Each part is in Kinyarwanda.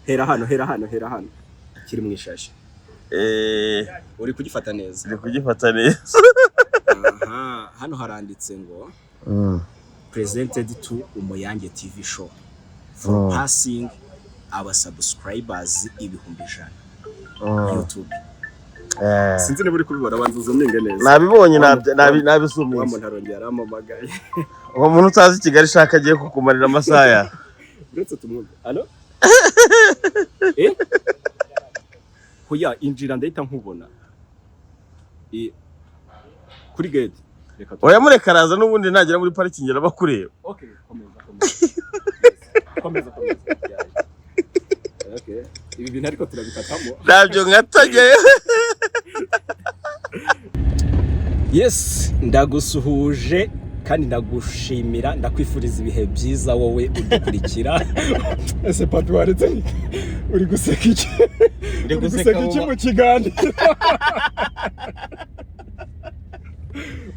hera hano kiri mu ishashi uri kugifata neza aha hano haranditse ngo presented to Umuyange TV show for passing our subscribers 100,000 YouTube. Sinzi niba uri kubibona banzuza ninge neza. Nabibonye nabisumiye. Wa muntu arongera aramamagaye. Uwo muntu utazi Kigali shaka agiye kukumarira amasaya. Uretse tumwumva. Allo? Hoya injira ndahita nkubona. Kuri gate. Oya mureka araza n'ubundi nagera muri parking arabakureba. Okay, komeza. Okay. Ibi bintu ariko turabikatamo. Nabyo ngatage. Yes, ndagusuhuje kandi ndagushimira ndakwifuriza ibihe byiza wowe udukurikira. Ese papi waretse uri guseka iki? Uri guseka iki mu kiganiro?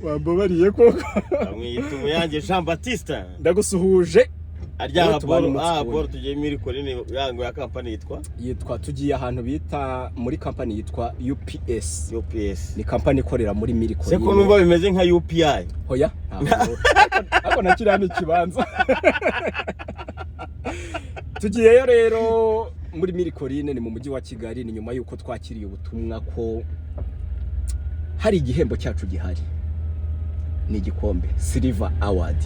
Wambabariye koko. Amwita Umuyange Jean Baptiste. Ndagusuhuje. Arya boro tugiye muri korine yango ya company yitwa tugiye ahantu bita muri company yitwa UPS. Ni company ikorera muri Miriko. Se ko numva bimeze nka UPI. Hoya. Ako nakira ni kibanza. Tugiyeyo rero muri Mirikorine ni mu mujyi wa Kigali ni nyuma yuko twakiriye ubutumwa ko hari igihembo cyacu gihari. Ni igikombe Silver Award.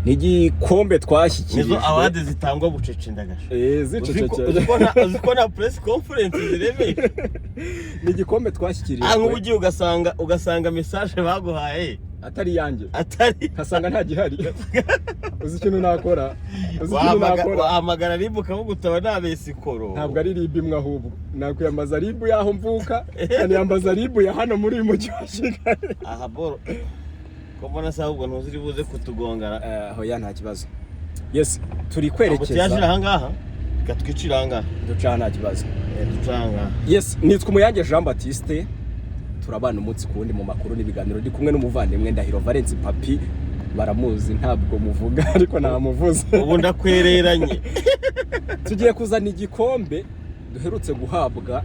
Ni igikombe twashyikirije. Nizo award zitangwa bucece ndagasha. Ziceceke. Uziko na press conference zirebe. Ni igikombe twashyikirije. Ugiye ugasanga message baguhaye atari yanjye. Kasanga nta gihari. Uzi ikintu nakora. Wahamagara RIB ukabugutaba nabesikoro. Ntabwo ari RIB imwe ahubwo. Nakwiyambaza RIB yaho mvuka, kaniyambaza RIB ya hano muri uyu mujyi wa Kigali. Aha boro. Mbona sahubwo ntuziri buze kutugongara. Hoya nta kibazo. Yes, turi kwerekeza. Tuyashira hangaha. Katwicira hangaha. Duca nta kibazo. Ducanga. Yes, nitwa Umuyange Jean Baptiste. Turabana umunsi kundi mu makuru n'ibiganiro ndi kumwe n'umuvandimwe Ndahiro Valence Papi. Baramuzi ntabwo muvuga ariko namuvuze. Ubu ndakwereranye. Tugiye kuzana igikombe duherutse guhabwa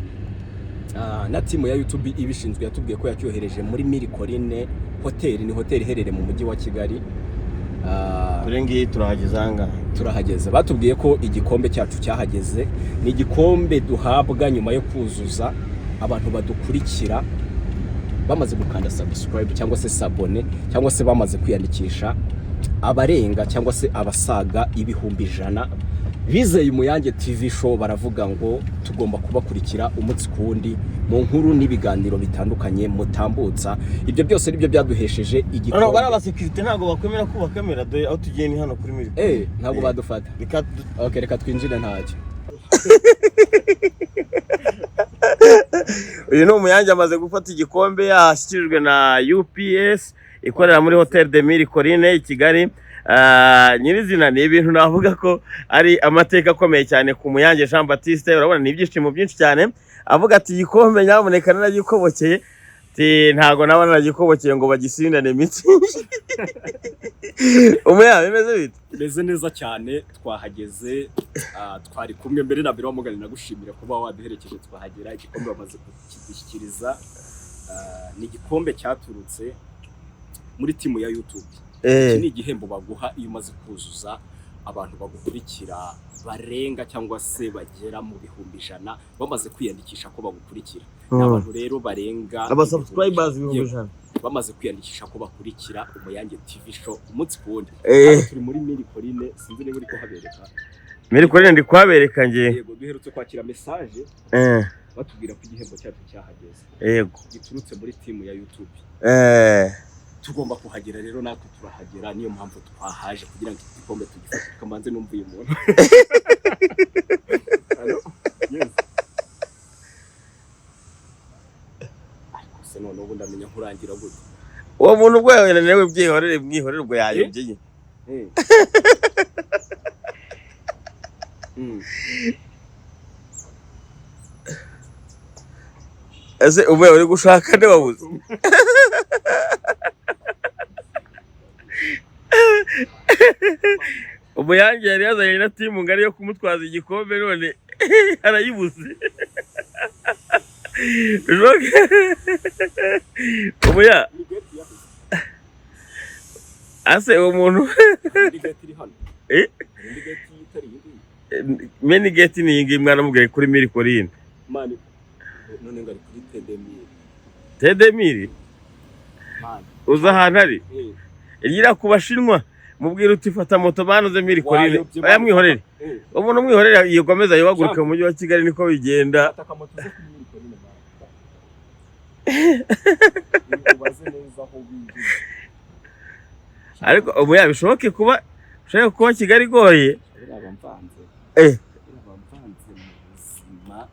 na timu ya YouTube ibishinzwe yatubwiye ko yacyohereje muri Mirikorine Hotel. Ni hotel iherereye mu mujyi wa Kigali. Turengiye turahageze. Batubwiye ko igikombe cyacu cyahageze. Ni igikombe duhabwa nyuma yo kuzuza abantu badukurikira bamaze gukanda subscribe cyangwa se sabone cyangwa se bamaze kwiyandikisha abarenga cyangwa se abasaga 100,000 bizeye Umuyange TV show. Baravuga ngo tugomba kubakurikira umunsi kundi mu nkuru n'ibiganiro bitandukanye mutambutsa. Ibyo byose nibyo byaduhesheje igikombe. No bara abasekirite ntago bakwemera kuba kamera do aho tugiye ni hano kuri Miriko. Ntago badufata. Okay, reka twinjire ntacyo. Uyu ni Umuyange amaze gufata igikombe yashyikirijwe na UPS ikorera muri Hotel de Mirikorine i Kigali. Nyirizina ni ibintu navuga ko ari amateka akomeye cyane ku Umuyange Jean Baptiste. Urabona ni ibyishimo byinshi cyane avuga ati igikombe nyamuneka naragikobokeye ntago nabana naragikobokeye ngo bagisindane imitsi. Umuyange bimeze bite? Beze neza cyane. Twahageze twari kumwe mbere na biro wamugani nagushimira kuba waduherekeje twahagera. Igikombe bamaze kudushyikiriza. Ni igikombe cyaturutse muri timu ya YouTube. Iki ni igihembo baguha iyo umaze kuzuza abantu bagukurikira barenga cyangwa se bagera mu 100,000 bamaze kwiyandikisha ko bagukurikira. N'abantu rero barenga aba subscribers 100,000 bamaze kwiyandikisha ko bakurikira Umuyange TV show umunsi kundi. Turi muri Mirikorine, sinzi niba uri ko habereka. Mirikorine ndi kwabereka ngiye. Yego, duherutse kwakira message batubwira ko igihembo cyacu cyahageze. Yego, giturutse muri timu ya YouTube. Tugomba kuhagera rero natwe turahagera. Niyo mpamvu twahaje kugira ngo igikombe tugifate. Kamanze numva uyu muntu. Allo? Yes. Se none ubu ndamenya nkurangira gute. Uwo muntu gwe newe mwihorere ubwo yayobye. Ese ube uri gushaka nde wabuze? Umuyange yari yazanye na timu ngari yo kumutwaza igikombe none arayibuze. Umuya ase umuntu meni gate ni ingi mwana mubwire kuri Miri Corine mani none ngari kuri Tedemiri uza ahantu ari igira ku Bashinwa mubwire uti fata moto banuze Miri Corine ayamwihorere umuntu mwihorere yikomeza yibaguruka mu mujyi wa Kigali niko bigenda. Ariko ubu yabishoboke kuba ushaka kuba Kigali igoye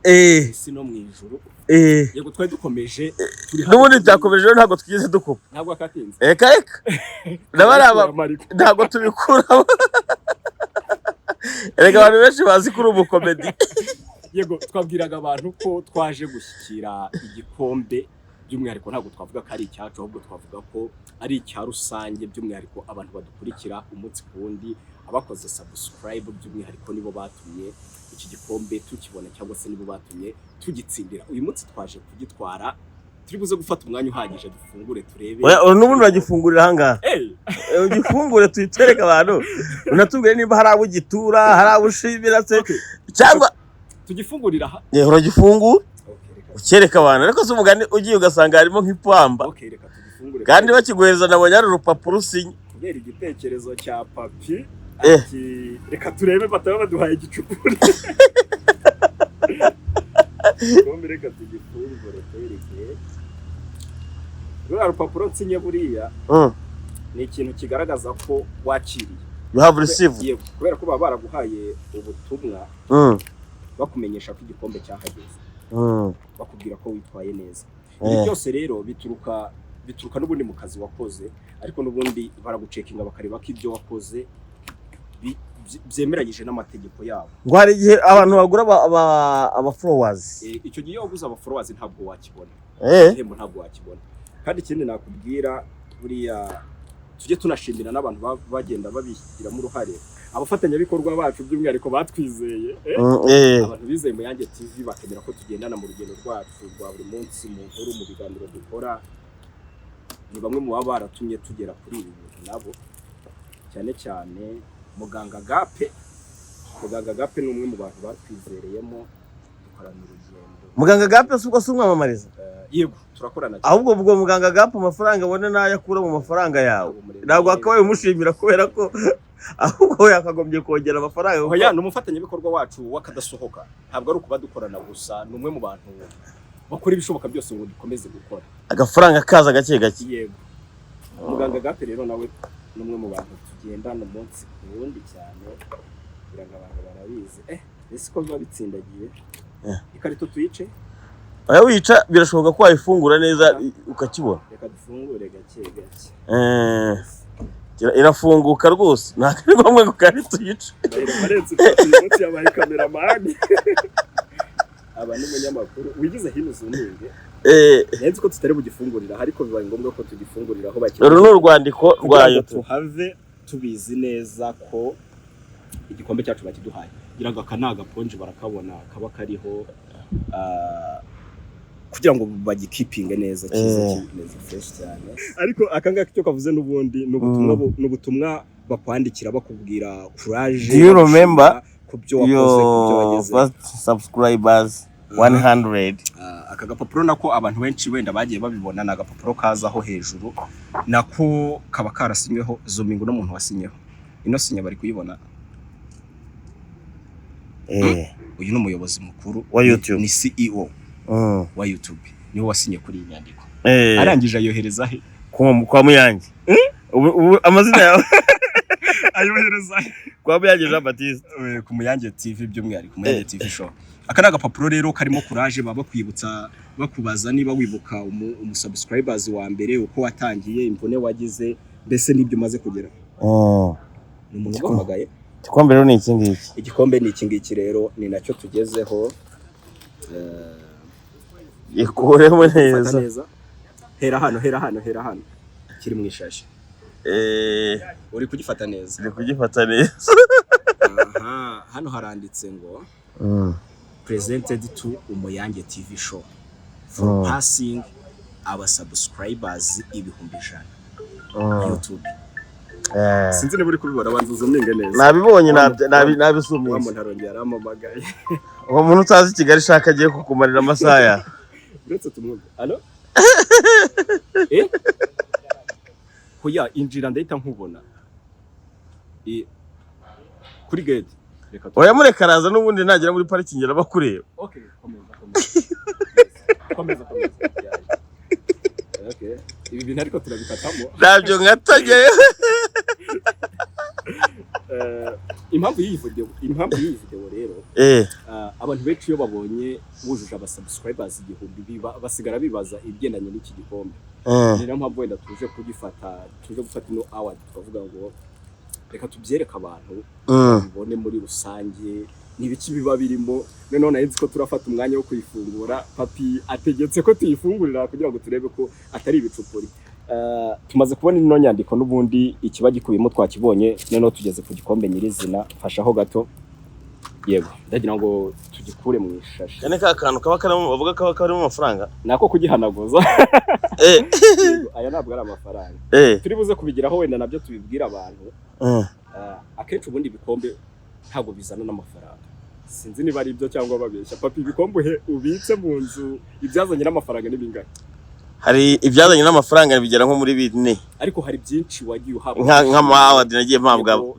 isi no mu ijuru Eh. Yego twari dukomeje Nubundi byakomeje ntabwo twize dukupa. Ntabwo akatinze. Eka. Nabaraba ntabwo tubikuraho. Erega abantu benshi bazi kuri ubu comedy. Yego twabwiraga abantu ko twaje gushyikira igikombe by'umwihariko ntabwo twavuga ko ari icyacu ahubwo twavuga ko ari icya rusange by'umwihariko abantu badukurikira umunsi ku wundi abakoze subscribe by'umwihariko nibo batumye iki gikombe tukibona cyangwa se nibo batumye tugitsindira. Uyu munsi twaje kugitwara turi buze gufata umwanya uhagije dufungure turebe. Oya n'ubundi uragifungurira hanga. Ugifungure tuyitereka abantu. Unatubwire niba hari abo gitura, hari abo ushimira se cyangwa tugifungurira aha. Uragifungura ukereka abantu ariko se umugani ugiye ugasanga harimo nk'ipamba. Reka tugifungure. Kandi bakiguheza nabonye ari urupapuro usinya. Kubera igitekerezo cya papi ati reka turebe bataba baduhaye igicukuri. Kombe reka tugifungure twereke. Rwa rupapuro nsinye buriya ni ikintu kigaragaza ko wakiriye. You have received. Yego kubera ko baba baraguhaye ubutumwa bakumenyesha ko igikombe cyahageze. Bakubwira ko witwaye neza. Ibi byose rero bituruka n'ubundi mu kazi wakoze ariko n'ubundi baragucekinga bakareba ko ibyo wakoze byemeranyije n'amategeko yabo. Ngo hari igihe abantu bagura aba followers. Icyo gihe waguze aba followers ntabwo wakibona. Ihembo ntabwo wakibona. Kandi ikindi nakubwira buriya tujye tunashimira n'abantu bagenda babishyiramo uruhare. Abafatanyabikorwa bacu by'umwihariko batwizeye. Abantu bizeye Muyange TV bakemera ko tugendana mu rugendo rwacu rwa buri munsi mu nkuru mu biganiro dukora. Ni bamwe mu baba baratumye tugera kuri ibi bintu nabo cyane cyane Muganga Gape ni umwe mu bantu batwizereyemo dukorana urugendo. Muganga Gape si ubwo si umwamamariza? Yego turakorana cyane. Ahubwo ubwo Muganga Gape amafaranga abone nayo akura mu mafaranga yawe ntabwo akabaye umushimira kubera ko ahubwo yakagombye kongera amafaranga. Oya ni umufatanyabikorwa wacu wakadasohoka ntabwo ari ukuba dukorana gusa ni umwe mu bantu bakora ibishoboka byose ngo dukomeze gukora agafaranga kaza gake gake. Yego Muganga Gape rero nawe ni umwe mu bantu tugendana umunsi ku wundi cyane kugira ngo abantu barabizi. Ese ko biba bitsindagiye ikarito tuyice. Oya wica birashoboka ko wayifungura neza ukakibona. Reka dufungure gake gake. Irafunguka rwose nta kari ngombwa ngo karito yice. Barenze umunsi yabaye cameraman. Aba ni umunyamakuru wigize hino zuninge. Nzi ko tutari bugifungurira ariko bibaye ngombwa ko tugifungurira aho bakira. Uru n'urwandiko rwayo tuhave tubizi neza ko igikombe cyacu bakiduhaye. Gira ngo akanaga ponje barakabona kaba kariho kugira ngo bagikipinge neza kize kimeze fresh cyane. Ariko akangaka cyo kavuze n'ubundi n'ubutumwa bakwandikira bakubwira courage. Do you remember kubyo wakoze kubyo wageze? First subscribers 100. Aka gapapuro nako abantu benshi wenda bagiye babibona na gapapuro kazaho hejuru nako kaba karasinyweho Zomingo n'umuntu wasinyeho. Ino sinya bari kuyibona. Uyu ni umuyobozi mukuru wa YouTube, ni CEO wa YouTube niwe wasinye kuri iyi nyandiko. Arangije ayohereza he kwa Muyange. Amazina yawe ayohereza kwa Muyange Jean Baptiste ku Muyange TV by'umwihariko Muyange TV show. Aka ni agapapuro rero karimo courage baba kwibutsa bakubaza niba wibuka umusubscribers wa mbere uko watangiye imvune wagize mbese nibyo umaze kugera. Ni umuntu ugamagaye. Igikombe rero ni iki ngiki. Igikombe ni iki ngiki rero ni nacyo tugezeho. Ikuremo neza. Hera hano kiri mu ishashi. uri kugifata neza. Ndi kugifata neza. Aha, hano haranditse ngo presented to Umuyange TV show for passing our subscribers 100,000 YouTube. Sinzi niba uri kubibona banzuza mninge neza. Nabibonye nabisumiye. Wa muntu arongera aramamagaye. Uwo muntu utazi Kigali shaka agiye kukumarira amasaya. Uretse tumwumve. Allo? Hoya injira ndahita nkubona. Kuri gate. Oya mureka araza n'ubundi nagera muri parking arabakureba. Okay, komeza. Okay. Ibi bintu ariko turabikatamo. Nabyo ngatage. Impamvu y'iyi video rero abantu benshi iyo babonye wujuje abasubscribers 1,000 basigara bibaza ibigendanye n'iki gikombe. Niyo mpamvu wenda tuje gufata ino award twavuga ngo reka tubyereka abantu bibone muri rusange nibiki biba birimo. None nzi ko turafata umwanya wo kuyifungura, papi ategetse ko tuyifungurira kugira ngo turebe ko atari ibicupuri. Tumaze kubona ino nyandiko n'ubundi ikiba gikubiyemo twakibonye, none tugeze ku gikombe nyirizina. Fashaho gato. Yego, ndagira ngo tugikure mu ishashi. Kane ka kantu kaba karimo bavuga kaba karimo amafaranga. Nako kugihanaguza. Aya ntabwo ari amafaranga. Turi buze kubigiraho wenda nabyo tubibwira abantu. Akenshi ubundi bikombe ntabwo bizana n'amafaranga. Sinzi niba ari ibyo cyangwa babeshya. Papi ibikombe ubitse mu nzu ibyazanye n'amafaranga n'ibingana. Hari ibyazanye n'amafaranga bigera nko muri 4. Ariko hari byinshi wagiye uhabwa. Nk'amaward nagiye mpabwa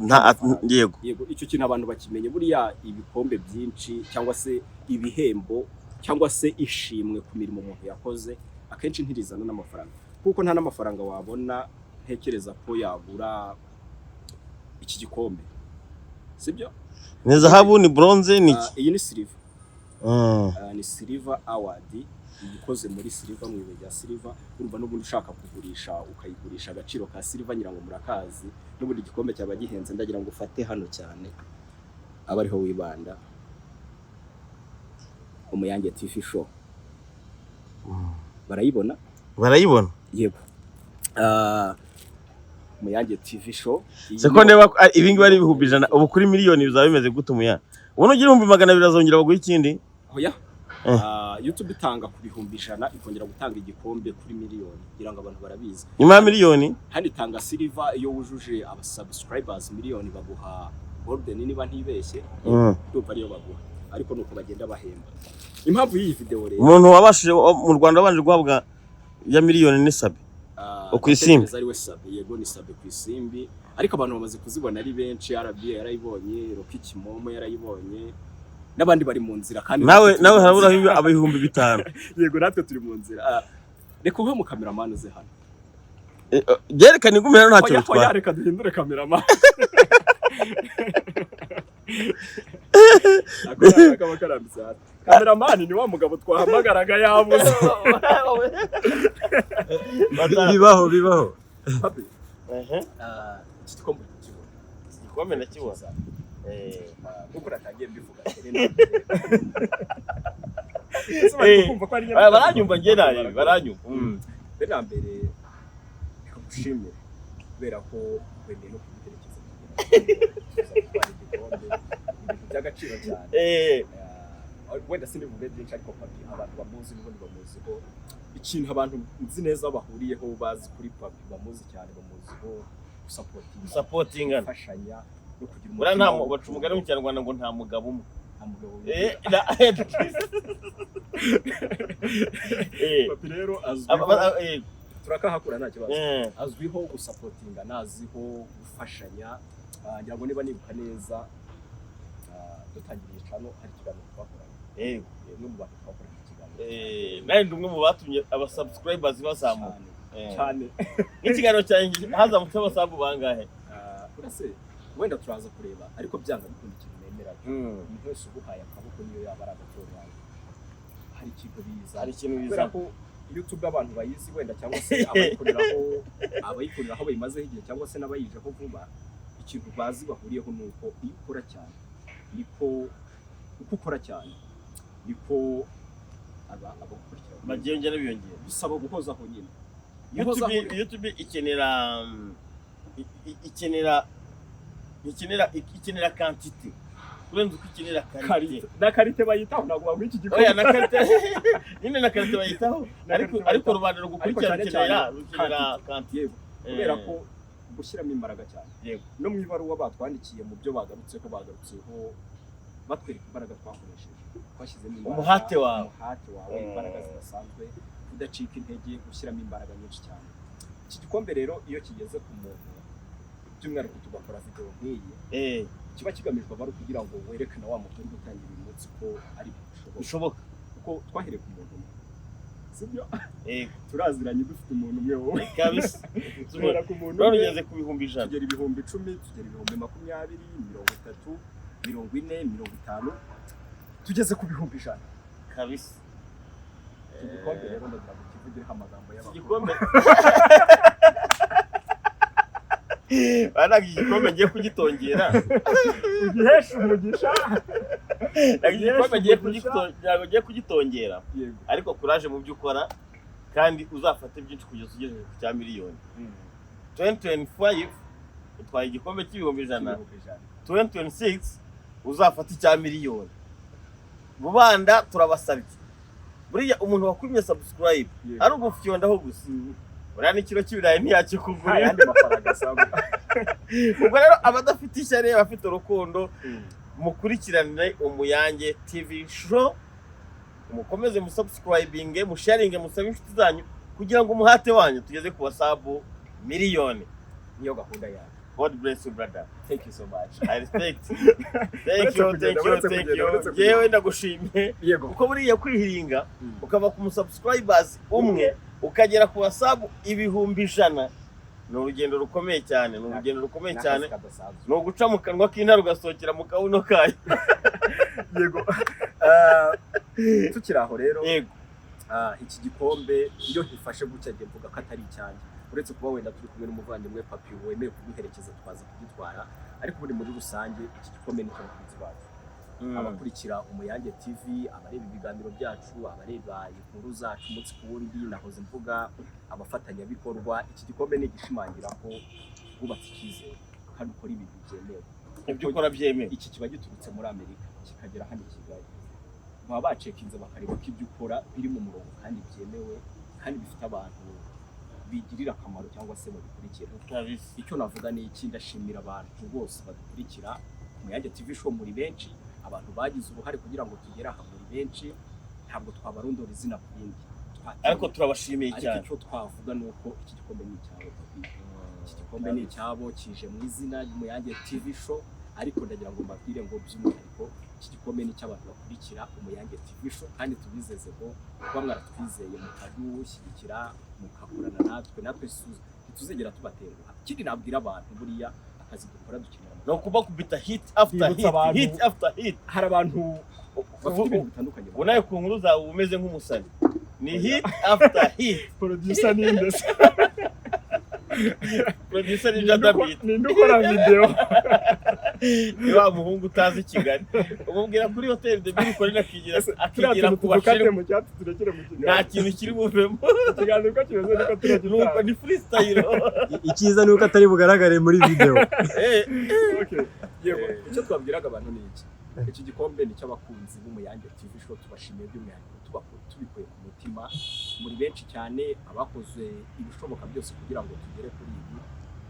yego. Yego, icyo kintu abantu bakimenye buriya ibikombe byinshi cyangwa se ibihembo cyangwa se ishimwe ku mirimo umuntu yakoze akenshi ntirizana n'amafaranga. Kuko nta n'amafaranga wabona ntekereza ko yagura iki gikombe. Sibyo? Ni zahabu, ni bronze, ni iki? Iyi ni silver. Ni silver award. Igikoze muri silver mu ibe rya silver. Urumva n'ubundi ushaka kugurisha ukayigurisha agaciro ka silver nyirango murakazi. N'ubundi igikombe cyaba gihenze ndagira ngo ufate hano cyane. Abariho wibanda. Umuyange TV show. Barayibona? Barayibona? Yego. Umuyange TV show. Seko ndeba ibingi bari 100,000 ubu kuri miliyoni bizaba bimeze gute umuya. Ubona ugira 200,000 azongera baguha ikindi? Hoya. YouTube itanga ku 100,000 ikongera gutanga igikombe kuri miliyoni kugira ngo abantu barabizi. Nyuma ya miliyoni handi itanga silver iyo wujuje abasubscribers miliyoni baguha golden niba ntibeshye. Ndumva ariyo baguha ariko nuko bagenda bahemba. Impamvu y'iyi video rero umuntu wabashije mu Rwanda abanje guhabwa ya miliyoni ni Sabe okwisimbi ari we Sabe. Yego ni Sabe kwisimbi ariko abantu bamaze kuzibona ari benshi. RBA yarayibonye, Rocky Kimomo yarayibonye n'abandi bari mu nzira kandi nawe harabura abihumbi 5. Yego natwe turi mu nzira. Reka uhe mu cameraman uze hano. Gerekana ingumira ntacyo bitwa. Oya reka duhindure cameraman. Akaba karambitse hano. Cameraman ni wa mugabo twahamagaraga yabuze. Bibaho. Papi. Igikombe nakibona. Kuko ratagiye mbivuga. Baranyumva nge nayo baranyumva. Bena mbere kugushimira kubera ko wende no kubiterekeza. By'agaciro cyane. Wenda sinivuge byinshi ariko papi abantu bamuzi n'ubundi bamuziho ikintu abantu nzi neza bahuriyeho bazi kuri papi bamuzi cyane bamuziho supporting afashanya no kugira umugabo. Nta bacu umugari mu Kinyarwanda ngo nta mugabo umwe. Papi rero turakahakura nta kibazo. Azwiho gusupportinga, naziho gufashanya. Ngira ngo niba nibuka neza dutangiriye cyane hari ikiganiro twakoranye. Umwe mu bantu twakoranye ikiganiro. Nawe ndumwe mu batumye abasubscribers bazamuka cyane. Ikiganiro cyanjye hazamutse abasabu bangahe? Urase wenda turaza kureba ariko byanga bikunda ikintu nemera. Umuntu wese uguhaye akaboko niyo yaba ari agatora. Hari ikintu biza. Hari ikintu biza ko YouTube abantu bayizi wenda cyangwa se abayikoreraho bayimazeho igihe cyangwa se n'abayijeho vuba. Ikintu bazi bahuriyeho nuko iyo ukora cyane niko uko ukora cyane niko abakurikira bagenda biyongera. Bisaba guhozaho nyine. YouTube ikenera ikenera quantity kurenza uko ikenera karite karite. na karite bayitaho ntabwo bagura iki Oya gikombe na karite nyine na karite bayitaho ariko rubanda rugukurikira rukenera quantity. yego kubera ko gushyiramo imbaraga cyane Yego. no mu ibaruwa batwandikiye mu byo bagarutseho batwereka imbaraga twakoresheje twashyizemo imbaraga Umuhate wawe. imbaraga zidasanzwe udacika intege gushyiramo imbaraga nyinshi cyane. Iki gikombe rero iyo kigeze ku muntu by'umwihariko tugakora video nk'iyi kiba kigamijwe bari kugira ngo werekane wa muntu uri gutangira uyu munsi ko ari bishoboka kuko twahereye ku muntu umwe sibyo turaziranye dufite umuntu umwe wowe kabisa tugera ku muntu none ugeze ku bihumbi 100 tugera ibihumbi 10 tugera ibihumbi 20 30 40 50 tugeze ku bihumbi 100 kabisa. iki gikombe rero ndagira ngo kivugireho amagambo y'abakuru. Igikombe bana igikombe ngiye kugitongera ugihesha umugisha igikombe ngiye kugitongera yego ariko courage mu byo ukora kandi uzafate byinshi kugeza ugeze ku cya miliyoni. 2025 utwaye igikombe cy'ibihumbi 100. 2026 uzafata icya miliyoni. Bubanda turabasabye buriya umuntu wakumye subscribe ari ugufyondaho gusa uriya n'ikiro cy'ibirayi ntiyakikugura ayandi mafaranga asabwa. ubwo rero abadafite ishyari abafite urukundo mukurikirane Umuyange TV show, mukomeze musubscribinge musharinge musabe inshuti zanyu kugira ngo umuhate wanyu tugeze ku wasabu miliyoni. Niyo gahunda yawe. God bless you brother. Thank you so much. I respect. Thank you. Yewe ndagushimiye. Yego. Uko buriya kwihiringa ukaba ku subscribers umwe ukagera ku wasabu ibihumbi 100 ni urugendo rukomeye cyane, ni uguca mu kanwa k'intare ugasohokera mu kabuno kayo. Yego. Tukiri aho rero yego iki gikombe iyo gifashe gutya ngiye mvuga ko atari icyanjye, uretse kuba wenda turi kumwe n'umuvandimwe Papi wemeye kuduherekeza twaza kugitwara, ariko muri rusange iki gikombe ni cy'abakunzi bacu. Abakurikira Umuyange TV, abareba ibiganiro byacu, abareba inkuru zacu umunsi ku wundi, nahoze mvuga abafatanyabikorwa, iki gikombe ni igishimangira ko wubatse icyizere kandi ukora ibintu byemewe. Ibyo ukora byemewe. Iki kiba giturutse muri Amerika kikagera hano i Kigali, baba bacekinze bakareba ko ibyo ukora biri mu murongo kandi byemewe kandi bifite abantu bigirira akamaro cyangwa se babikurikira. Icyo navuga ni iki, ndashimira abantu bose badukurikira Umuyange TV show, muri benshi abantu bagize uruhare kugira ngo tugere aha, muri benshi ntabwo twabarondora izina bindi, ariko turabashimiye cyane. Ariko icyo twavuga ni uko iki gikombe ni icyabo, iki gikombe ni icyabo, kije mu izina y'Umuyange TV show, ariko ndagira ngo mbabwire ngo by'umwihariko iki gikombe ni cy'abantu bakurikira Umuyange TV show, kandi tubizeze ko kuba mwaratwizeye mukadushyigikira mukakorana natwe tuzegera tubatenguha. Ikindi nabwira abantu buriya akazi dukora dukenera no kuba kubita hit after hit. Hari abantu bafite ibintu bitandukanye, unaye ku nkuru zawe umeze nk'umusani, ni hit after hit. Producer ni ndetse producer ni David, ni ndukora video ni wa muhungu utazi Kigali, umubwira kuri Hotel de Mille Collines akigira ku bashire mu cyatsi turekere mu Kigali, nta kintu kiri buvemo. Ikiganiro ko kimeze niko turagira, ni freestyle. Icyiza nuko atari bugaragare muri video. Okay. Yego, icyo twabwiraga abantu ni iki, iki gikombe ni cy'abakunzi b'Umuyange TV show, tubashimiye by'umwihariko tubikuye ku mutima, muri benshi cyane abakoze ibishoboka byose kugira ngo tugere kuri ibi.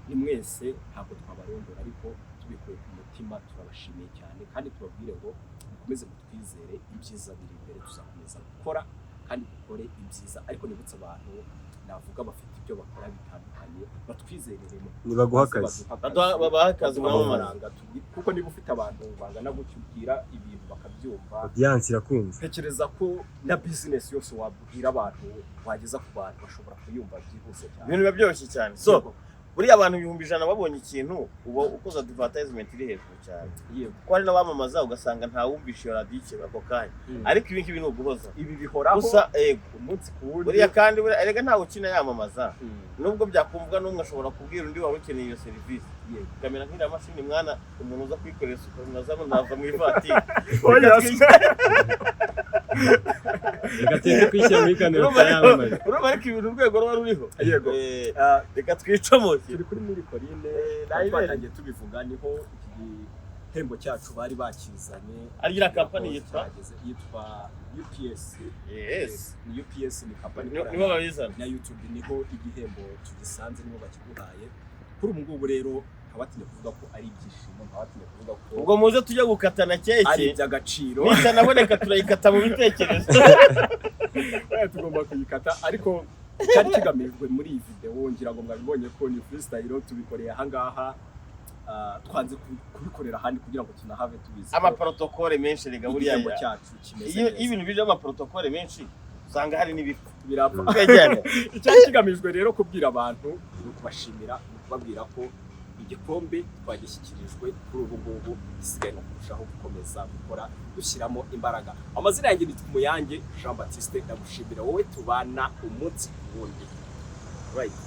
Ni mwese ntabwo twabarondora, ariko tubikuye ku mutima turabashimiye cyane, kandi tubabwire ngo mukomeze mutwizere, ibyiza biri imbere, tuzakomeza gukora kandi dukore ibyiza. Ariko nibutse abantu navuga bafite ibyo bakora bitandukanye batwizereremo, nibaguha akazi, babaha akazi n'amafaranga, kuko niba ufite abantu bangana gutyo ubwira ibintu bakabyumva, audience irakunze. Tekereza ko na business yose wabwira abantu wageza ku bantu bashobora kuyumva byihuse cyane, ibintu biba byoroshye cyane. So buriya abantu 100 babonye ikintu uba ukoza advertisement iri hejuru cyane. Ko hari n'abamamaza ugasanga nta wumvishe radio ako kanya, ariko ibi ngibi ni uguhoza, ibi bihoraho gusa umunsi ku wundi. Buriya kandi erega ntawe ukina yamamaza, nubwo byakumvwa n'umwe ashobora kubwira undi wari ukeneye iyo serivisi. Kamera nk'ira mashini mwana, umuntu uza kwikorera ukamunaza ndava mu ivatiri. Reka kwishyira muri kamera yamamaza. Urumva ariko ibintu urwego ruba ruriho. Yego. Reka twicomoke. Turi kuri Mille Collines, twatangiye tubivuga niho igihembo cyacu bari bakizanye. Ariya kampani yitwa UPS. Yes. Ni UPS ni kampani niho babizana na YouTube, niho igihembo tugisanze niho bakiguhaye. Kuri ubu ngubu rero ntabatinye kuvuga ko ari ibyishimo, ntabatinye kuvuga ko ubwo muze tujya gukatana keke ari iby'agaciro. nitanaboneka turayikata mu bitekerezo. Tugomba kuyikata, ariko cyari kigamijwe muri iyi video ngira ngo mwabibonye ko ni freestyle tubikoreye ahangaha. Twanze kubikorera ahandi kugira ngo tunahave tubizi Amaprotokole menshi rega buriya igihembo cyacu kimeze iyo neza. ibintu bije amaprotokole menshi usanga hari n'ibipfu birapfa. Twegene. Icyari kigamijwe rero kubwira abantu no kubashimira, kubabwira ko igikombe twagishyikirijwe kuri ubu ngubu gisigaye no kurushaho gukomeza gukora dushyiramo imbaraga. Amazina yanjye ni Muyange Jean Baptiste, ndagushimira wowe tubana umunsi ku wundi. Right.